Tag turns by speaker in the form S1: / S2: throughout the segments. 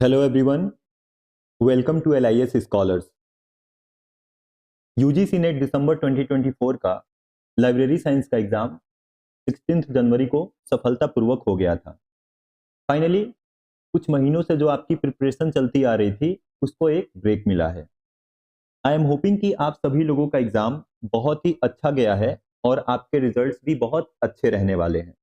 S1: Hello everyone, welcome to LIS scholars. UGC NET दिसंबर 2024 का library science का exam 16 जनवरी को सफलतापूर्वक हो गया था। फाइनली कुछ महीनों से जो आपकी प्रिपरेशन चलती आ रही थी उसको एक ब्रेक मिला है। आई एम होपिंग कि आप सभी लोगों का एग्जाम बहुत ही अच्छा गया है और आपके रिजल्ट्स भी बहुत अच्छे रहने वाले हैं।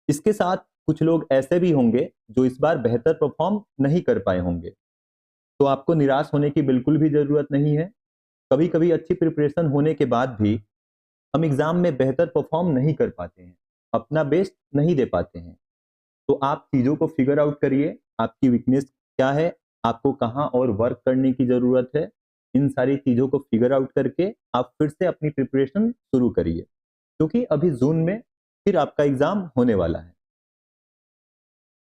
S1: इसके साथ कुछ लोग ऐसे भी होंगे जो इस बार बेहतर परफॉर्म नहीं कर पाए होंगे, तो आपको निराश होने की बिल्कुल भी जरूरत नहीं है। कभी कभी अच्छी प्रिपरेशन होने के बाद भी हम एग्जाम में बेहतर परफॉर्म नहीं कर पाते हैं, अपना बेस्ट नहीं दे पाते हैं। तो आप चीज़ों को फिगर आउट करिए, आपकी वीकनेस क्या है, आपको कहाँ और वर्क करने की ज़रूरत है। इन सारी चीज़ों को फिगर आउट करके आप फिर से अपनी प्रिपरेशन शुरू करिए, क्योंकि अभी जून में फिर आपका एग्जाम होने वाला है।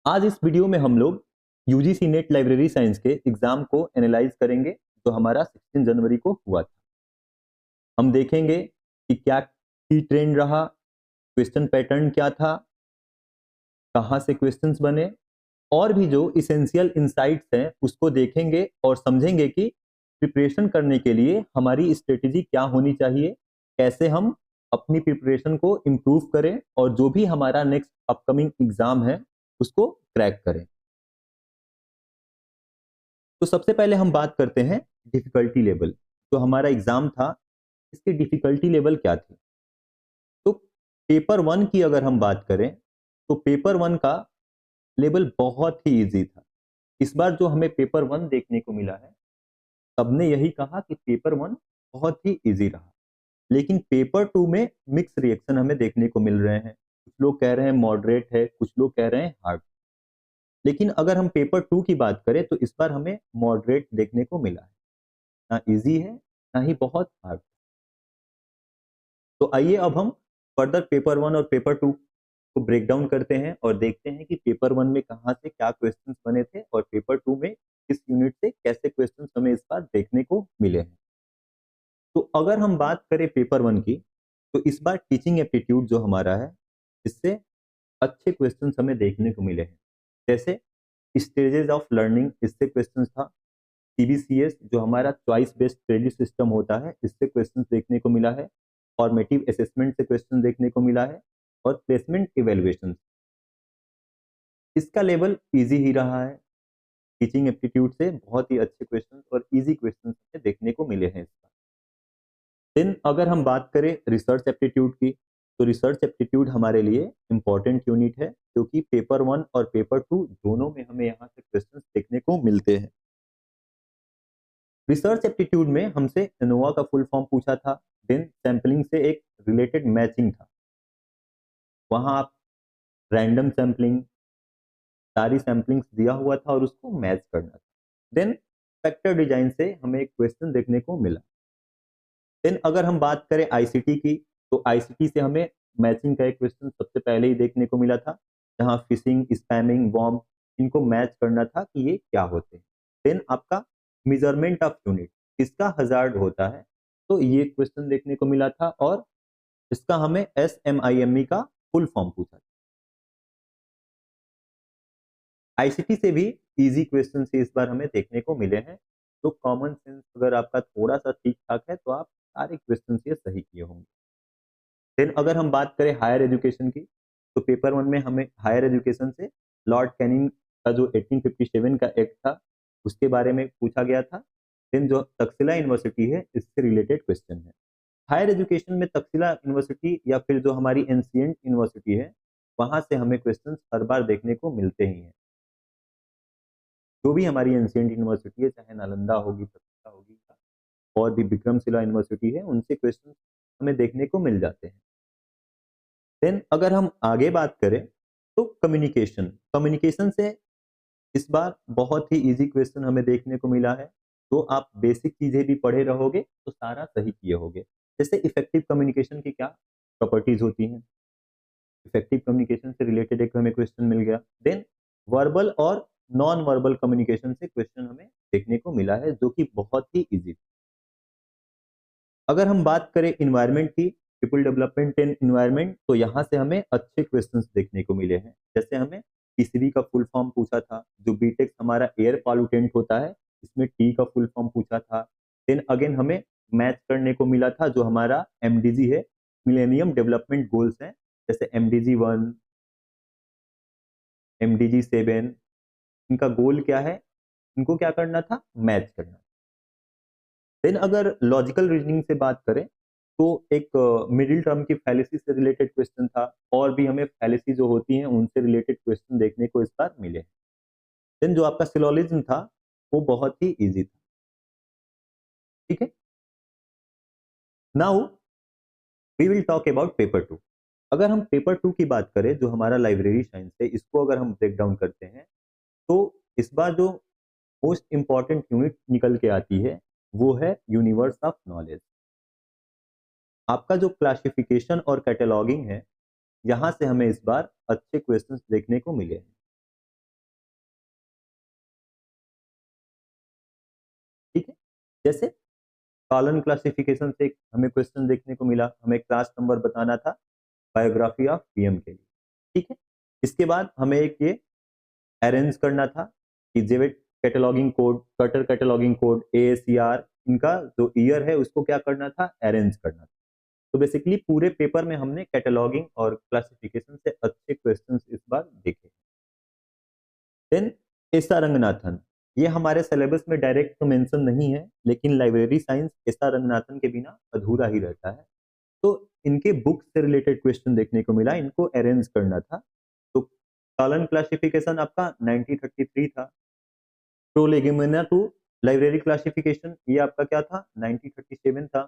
S1: आज इस वीडियो में हम लोग यूजीसी नेट लाइब्रेरी साइंस के एग्जाम को एनालाइज करेंगे जो हमारा 16 जनवरी को हुआ था। हम देखेंगे कि क्या की ट्रेंड रहा, क्वेश्चन पैटर्न क्या था, कहाँ से क्वेश्चंस बने, और भी जो इसेंशियल इंसाइट्स हैं उसको देखेंगे और समझेंगे कि प्रिपरेशन करने के लिए हमारी स्ट्रेटेजी क्या होनी चाहिए, कैसे हम अपनी प्रिपरेशन को इम्प्रूव करें और जो भी हमारा नेक्स्ट अपकमिंग एग्जाम है उसको क्रैक करें। तो सबसे पहले हम बात करते हैं डिफिकल्टी लेवल। जो हमारा एग्जाम था इसकी डिफिकल्टी लेवल क्या थी। तो पेपर वन की अगर हम बात करें तो पेपर वन का लेवल बहुत ही इजी था। इस बार जो हमें पेपर वन देखने को मिला है सबने यही कहा कि पेपर वन बहुत ही इजी रहा, लेकिन पेपर टू में मिक्स रिएक्शन हमें देखने को मिल रहे हैं। कुछ लोग कह रहे हैं मॉडरेट है, कुछ लोग कह रहे हैं हार्ड। लेकिन अगर हम पेपर टू की बात करें तो इस बार हमें मॉडरेट देखने को मिला है, ना इजी है ना ही बहुत हार्ड। तो आइए अब हम फर्दर पेपर वन और पेपर टू को ब्रेक डाउन करते हैं और देखते हैं कि पेपर वन में कहाँ से क्या क्वेश्चंस बने थे और पेपर टू में किस यूनिट से कैसे क्वेश्चंस हमें इस बार देखने को मिले हैं। तो अगर हम बात करें पेपर वन की तो इस बार टीचिंग एप्टीट्यूड जो हमारा है इससे अच्छे क्वेश्चंस हमें देखने को मिले हैं। जैसे स्टेजेस ऑफ लर्निंग, इससे क्वेश्चंस था। CBCS जो हमारा चॉइस बेस्ड क्रेडिट सिस्टम होता है इससे क्वेश्चन देखने को मिला है। फॉर्मेटिव असेसमेंट से क्वेश्चन देखने को मिला है और प्लेसमेंट इवेल्युएशन इसका लेवल इजी ही रहा है। टीचिंग एप्टीट्यूड से बहुत ही अच्छे क्वेश्चन और इजी क्वेश्चन देखने को मिले हैं इसका। देन अगर हम बात करें रिसर्च एप्टीट्यूड की तो रिसर्च एप्टीट्यूड हमारे लिए इंपॉर्टेंट यूनिट है, क्योंकि पेपर वन और पेपर टू दोनों में हमें यहाँ से क्वेश्चन देखने को मिलते हैं। रिसर्च एप्टीट्यूड में हमसे एनोवा का फुल फॉर्म पूछा था। देन सैम्पलिंग से एक रिलेटेड मैचिंग था, वहां आप रैंडम सैम्पलिंग सारी सैम्पलिंग्स दिया हुआ था और उसको मैच करना था। देन फैक्टर डिजाइन से हमें एक क्वेश्चन देखने को मिला। देन अगर हम बात करें आईसीटी की तो आईसीटी से हमें मैचिंग का एक क्वेश्चन सबसे पहले ही देखने को मिला था, जहां फिशिंग, स्पैमिंग, वॉर्म इनको मैच करना था कि ये क्या होते हैं। देन आपका मेजरमेंट ऑफ यूनिट, इसका हजार्ड होता है, तो ये क्वेश्चन देखने को मिला था और इसका हमें SMIME का फुल फॉर्म पूछा था। आईसीटी से भी इजी क्वेश्चन से इस बार हमें देखने को मिले हैं। तो कॉमन सेंस अगर आपका थोड़ा सा ठीक ठाक है तो आप सारे क्वेश्चन ये सही किए होंगे। देन अगर हम बात करें हायर एजुकेशन की तो पेपर वन में हमें हायर एजुकेशन से लॉर्ड कैनिंग का जो 1857 का एक्ट था उसके बारे में पूछा गया था। देन जो तक्षशिला यूनिवर्सिटी है इससे रिलेटेड क्वेश्चन है। हायर एजुकेशन में तक्षशिला यूनिवर्सिटी या फिर जो हमारी एंशिएंट यूनिवर्सिटी है वहां से हमें क्वेश्चन हर बार देखने को मिलते ही हैं। जो भी हमारी एंशिएंट यूनिवर्सिटी है, चाहे नालंदा होगी, तक्षशिला होगी और भी विक्रमशिला यूनिवर्सिटी है, उनसे क्वेश्चन हमें देखने को मिल जाते हैं। देन अगर हम आगे बात करें तो कम्युनिकेशन कम्युनिकेशन से इस बार बहुत ही इजी क्वेश्चन हमें देखने को मिला है। तो आप बेसिक चीजें भी पढ़े रहोगे तो सारा सही किए होगे। जैसे इफेक्टिव कम्युनिकेशन की क्या प्रॉपर्टीज होती हैं, इफेक्टिव कम्युनिकेशन से रिलेटेड एक हमें क्वेश्चन मिल गया। देन वर्बल और नॉन वर्बल कम्युनिकेशन से क्वेश्चन हमें देखने को मिला है जो कि बहुत ही इजी। अगर हम बात करें इन्वायरमेंट की, पीपल डेवलपमेंट एंड इन्वायरमेंट, तो यहाँ से हमें अच्छे क्वेश्चंस देखने को मिले हैं। जैसे हमें पीसीबी का फुल फॉर्म पूछा था। जो बीटेक्स हमारा एयर पॉल्यूटेंट होता है, इसमें टी का फुल फॉर्म पूछा था। देन अगेन हमें मैच करने को मिला था जो हमारा एमडीजी है, मिलेनियम डेवलपमेंट गोल्स हैं, जैसे एमडीजी 1, एमडीजी 7, इनका गोल क्या है, इनको क्या करना था, मैच करना। देन अगर लॉजिकल रीजनिंग से बात करें तो एक मिडिल टर्म की फैलेसी से रिलेटेड क्वेश्चन था, और भी हमें फैलेसी जो होती हैं उनसे रिलेटेड क्वेश्चन देखने को इस बार मिले। देन जो आपका सिलोजिज्म था वो बहुत ही इजी था। ठीक है, now we will talk about paper 2। अगर हम पेपर 2 की बात करें, जो हमारा लाइब्रेरी साइंस है, इसको अगर हम ब्रेक डाउन करते हैं तो इस बार जो मोस्ट इंपॉर्टेंट यूनिट निकल के आती है वो है यूनिवर्स ऑफ नॉलेज। आपका जो क्लासिफिकेशन और कैटलॉगिंग है, यहां से हमें इस बार अच्छे क्वेश्चंस देखने को मिले हैं। ठीक है, जैसे कॉलम क्लासिफिकेशन से हमें क्वेश्चन देखने को मिला, हमें क्लास नंबर बताना था बायोग्राफी ऑफ पीएम के लिए। ठीक है, इसके बाद हमें एक ये अरेंज करना था कि Jewett cataloguing code, Cutter cataloguing code, AACR, इनका जो ईयर है उसको क्या करना था, अरेंज करना था। तो बेसिकली पूरे पेपर में हमने कैटलॉगिंग और क्लासिफिकेशन से अच्छे क्वेश्चंस इस बार देखे। देन एस आर रंगनाथन, ये हमारे सिलेबस में डायरेक्ट तो मेंशन नहीं है, लेकिन library science S R Ranganathan के बिना अधूरा ही रहता है। तो इनके बुक से रिलेटेड क्वेश्चन देखने को मिला, इनको अरेंज करना था। तो कॉलम क्लासिफिकेशन आपका 1933 था। प्रोलेगुमिना टू लाइब्रेरी क्लासिफिकेशन, ये आपका क्या था, 1937 था।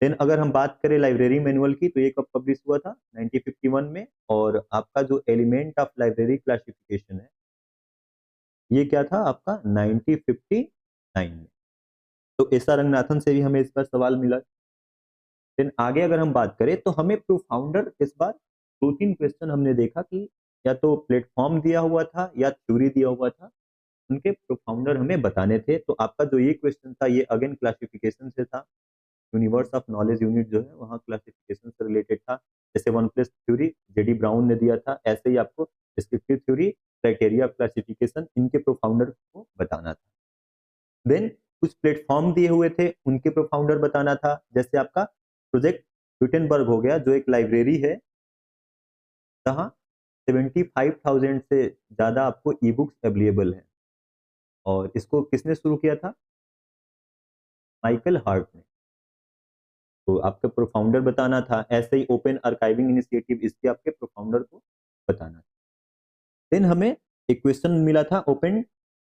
S1: देन अगर हम बात करें लाइब्रेरी मैनुअल की, तो ये कब पब्लिश हुआ था, 1951 में। और आपका जो एलिमेंट ऑफ लाइब्रेरी क्लासिफिकेशन है, ये क्या था आपका 1959 में। तो एस आर रंगनाथन से भी हमें इस पर सवाल मिला। देन आगे अगर हम बात करें तो हमें प्रोफाउंडर इस बार 2-3 क्वेश्चन हमने देखा कि या तो प्लेटफॉर्म दिया हुआ था या थ्योरी दिया हुआ था, उनके प्रोफाउंडर हमें बताने थे। तो आपका जो ये क्वेश्चन था ये अगेन क्लासिफिकेशन से था। यूनिवर्स ऑफ नॉलेज यूनिट जो है वहाँ क्लासिफिकेशन से रिलेटेड था। जैसे one plus theory JD brown ने दिया था, ऐसे ही आपको descriptive theory, criteria of classification, इनके प्रोफाउंडर को बताना था। देन कुछ प्लेटफॉर्म दिए हुए थे, उनके प्रोफाउंडर बताना था। जैसे आपका प्रोजेक्ट गुटेनबर्ग हो गया, जो एक लाइब्रेरी है जहाँ 75,000 से ज्यादा आपको ई बुक्स अवेलेबल है। और इसको किसने शुरू किया था, माइकल हार्ट ने। तो आपके प्रोफाउंडर बताना था। ऐसे ही ओपन आर्काइविंग इनिशिएटिव, इसके आपके प्रोफाउंडर को बताना था। देन हमें एक क्वेश्चन मिला था ओपन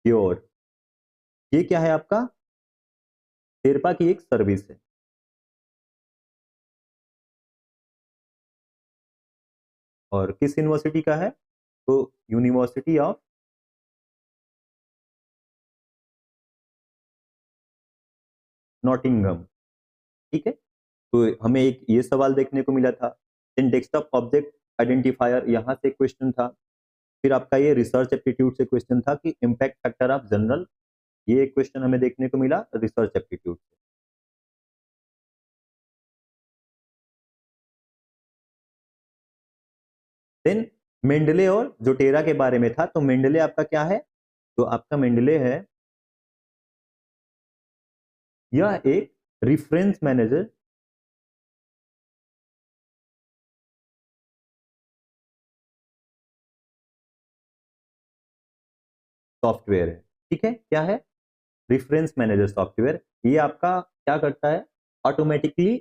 S1: योर, ये क्या है आपका, शेरपा की एक सर्विस है। और किस यूनिवर्सिटी का है, तो यूनिवर्सिटी ऑफ नॉटिंगम। ठीक है, तो हमें एक ये सवाल देखने को मिला था। देन डेस्कटॉप ऑब्जेक्ट आइडेंटिफायर, यहाँ से क्वेश्चन था। फिर आपका ये रिसर्च एप्टीट्यूड से क्वेश्चन था कि इम्पैक्ट फैक्टर ऑफ जनरल, ये क्वेश्चन हमें देखने को मिला रिसर्च एप्टीट्यूड से। देन मेंडले और जोटेरा के बारे में था। तो मेंडले आपका क्या है, तो आपका मेंडले है, यह एक रिफरेंस मैनेजर सॉफ्टवेयर है। ठीक है, क्या है, रेफरेंस मैनेजर सॉफ्टवेयर। ये आपका क्या करता है, ऑटोमेटिकली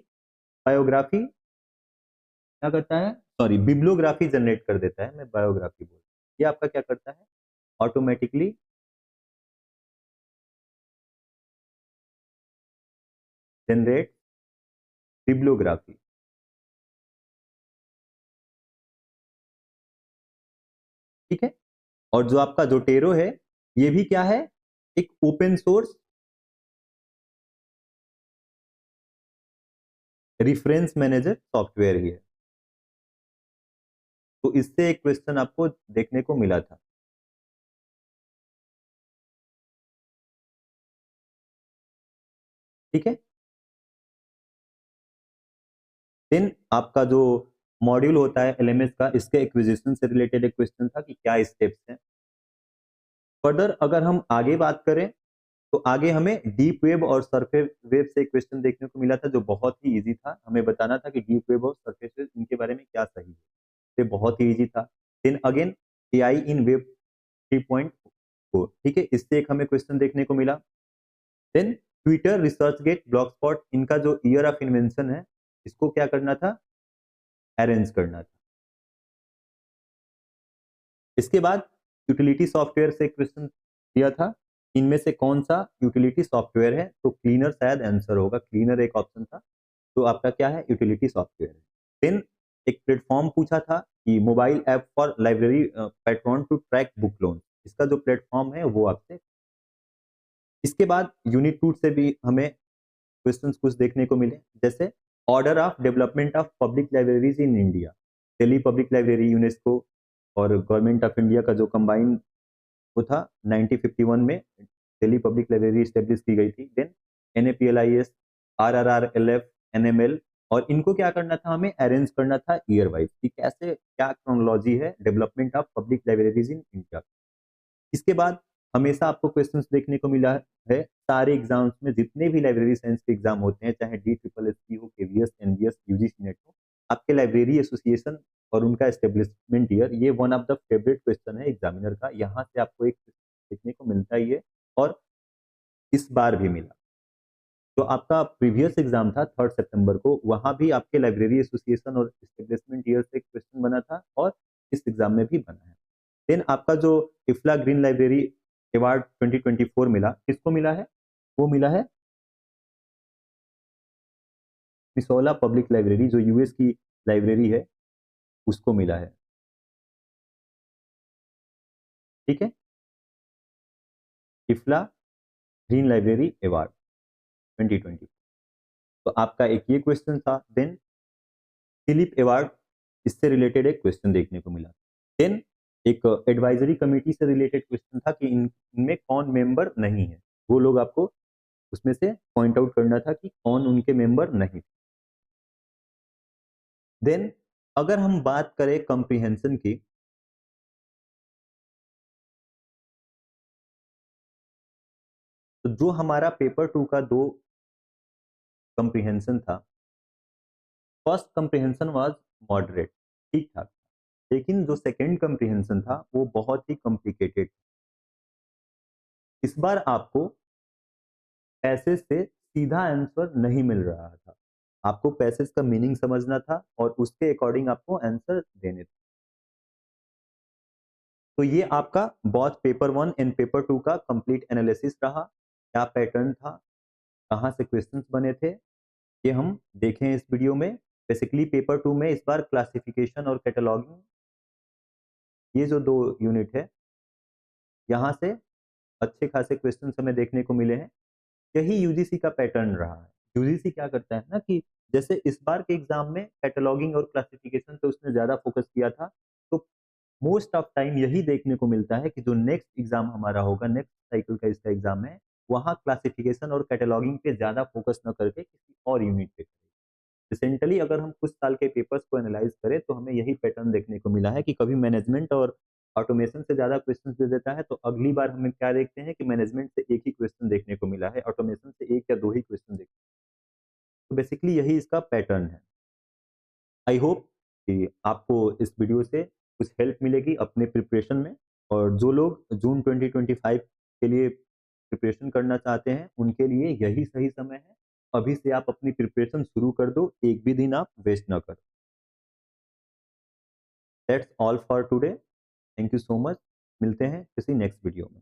S1: बायोग्राफी क्या करता है, सॉरी बिब्लियोग्राफी जनरेट कर देता है, मैं बायोग्राफी बोल, ये आपका क्या करता है, ऑटोमेटिकली जनरेट बिब्लियोग्राफी। ठीक है, और जो आपका जोटेरो है, ये भी क्या है, एक open source reference manager software ही है। तो इससे एक क्वेश्चन आपको देखने को मिला था। ठीक है, देन आपका जो मॉड्यूल होता है एलएमएस का, इसके एक्विजिशन से रिलेटेड एक क्वेश्चन था कि क्या स्टेप्स हैं। फर्दर अगर हम आगे बात करें तो आगे हमें डीप वेब और सरफेस वेब से क्वेश्चन देखने को मिला था जो बहुत ही इजी था। हमें बताना था कि डीप वेब और सरफेस वेब इनके बारे में क्या सही है, ये बहुत ही इजी था। देन अगेन एआई इन वेब 3.4, ठीक है, इससे एक हमें क्वेश्चन देखने को मिला। देन ट्विटर, रिसर्चगेट, ब्लॉगस्पॉट, इनका जो ईयर ऑफ इन्वेंशन है इसको क्या करना था, अरेंज करना था। इसके बाद यूटिलिटी सॉफ्टवेयर से क्वेश्चन दिया था, इनमें से कौन सा यूटिलिटी सॉफ्टवेयर है, तो क्लीनर शायद आंसर होगा, क्लीनर एक ऑप्शन था, तो आपका क्या है, यूटिलिटी सॉफ्टवेयर है। देन एक प्लेटफॉर्म पूछा था कि mobile app for library pattern to track book loan, इसका जो प्लेटफॉर्म है वो आपसे। इसके बाद यूनिट 2 से भी हमें क्वेश्चंस कुछ देखने को मिले, जैसे order of development of public libraries in India, Delhi public library UNESCO और गवर्नमेंट ऑफ इंडिया का जो कंबाइन वो था 1951 में दिल्ली पब्लिक लाइब्रेरी स्टेब्लिश की गई थी। देन NAPLIS, RRRLF, NML, और इनको क्या करना था, हमें अरेंज करना था ईयर वाइज कि कैसे क्या क्रोनोलॉजी है development of public libraries in India. इसके बाद हमेशा आपको क्वेश्चंस देखने को मिला है सारे एग्जाम्स में, जितने भी लाइब्रेरी साइंस के एग्जाम होते हैं, चाहे DSSC हो, KVS, NVS, UGC नेट हो, आपके लाइब्रेरी एसोसिएशन और उनका एस्टेब्लिशमेंट ईयर, ये one of the favourite question है एग्जामिनर का, यहाँ से आपको एक देखने को मिलता ही है और इस बार भी मिला। तो आपका प्रीवियस एग्जाम था 3 सितंबर को, वहां भी आपके लाइब्रेरी एसोसिएशन और एस्टेब्लिशमेंट ईयर से क्वेश्चन बना था और इस एग्जाम में भी बना है। देन आपका जो इफ्ला ग्रीन लाइब्रेरी अवार्ड 2024 मिला, किसको मिला है, वो मिला है मिसौला पब्लिक लाइब्रेरी, जो यूएस की लाइब्रेरी है, उसको मिला है, ठीक है, इफ्ला ग्रीन लाइब्रेरी अवार्ड 2020। तो आपका एक ये क्वेश्चन था। देन फिलिप अवार्ड, इससे रिलेटेड एक क्वेश्चन देखने को मिला। देन एक एडवाइजरी कमेटी से रिलेटेड क्वेश्चन था कि इनमें कौन मेंबर नहीं है, वो लोग आपको उसमें से पॉइंट आउट करना था कि कौन उनके मेंबर नहीं थे। देन अगर हम बात करें कंप्रीहेंशन की, तो जो हमारा पेपर 2 का 2 कंप्रीहेंशन था, फर्स्ट कंप्रीहेंशन वाज मॉडरेट, ठीक ठाक, लेकिन जो सेकंड कंप्रीहेंशन था वो बहुत ही कॉम्प्लिकेटेड। इस बार आपको पैसेज से सीधा आंसर नहीं मिल रहा था, आपको पैसेज का मीनिंग समझना था और उसके अकॉर्डिंग आपको आंसर देने थे। तो ये आपका बहुत पेपर 1 एंड पेपर 2 का कंप्लीट एनालिसिस रहा, क्या पैटर्न था, कहाँ से क्वेश्चंस बने थे, ये हम देखें इस वीडियो में। बेसिकली पेपर 2 में इस बार क्लासिफिकेशन और कैटलॉगिंग, ये जो 2 यूनिट है, यहाँ से अच्छे खासे क्वेश्चंस हमें देखने को मिले हैं। यही यूजीसी का पैटर्न रहा है। यूजीसी क्या करता है ना कि जैसे इस बार के एग्जाम में कैटलॉगिंग और क्लासिफिकेशन पे उसने ज्यादा फोकस किया था, तो मोस्ट ऑफ टाइम यही देखने को मिलता है कि जो नेक्स्ट एग्जाम हमारा होगा, नेक्स्ट साइकिल का इसका एग्जाम है, वहाँ क्लासिफिकेशन और कैटलॉगिंग पे ज्यादा फोकस न करके किसी और यूनिट पे करें। रिसेंटली अगर हम कुछ साल के पेपर्स को एनालाइज करें तो हमें यही पैटर्न देखने को मिला है कि कभी मैनेजमेंट और ऑटोमेशन से ज्यादा क्वेश्चन दे देता है, तो अगली बार हमें क्या देखते हैं कि मैनेजमेंट से एक ही क्वेश्चन देखने को मिला है, ऑटोमेशन से 1 या 2 ही क्वेश्चन देखते हैं। तो बेसिकली यही इसका पैटर्न है। आई होप कि आपको इस वीडियो से कुछ हेल्प मिलेगी अपने प्रिपरेशन में, और जो लोग जून 2025 के लिए प्रिपरेशन करना चाहते हैं उनके लिए यही सही समय है। अभी से आप अपनी प्रिपरेशन शुरू कर दो, एक भी दिन आप वेस्ट ना करो। That's all for today, thank you so much, मिलते हैं किसी नेक्स्ट वीडियो में।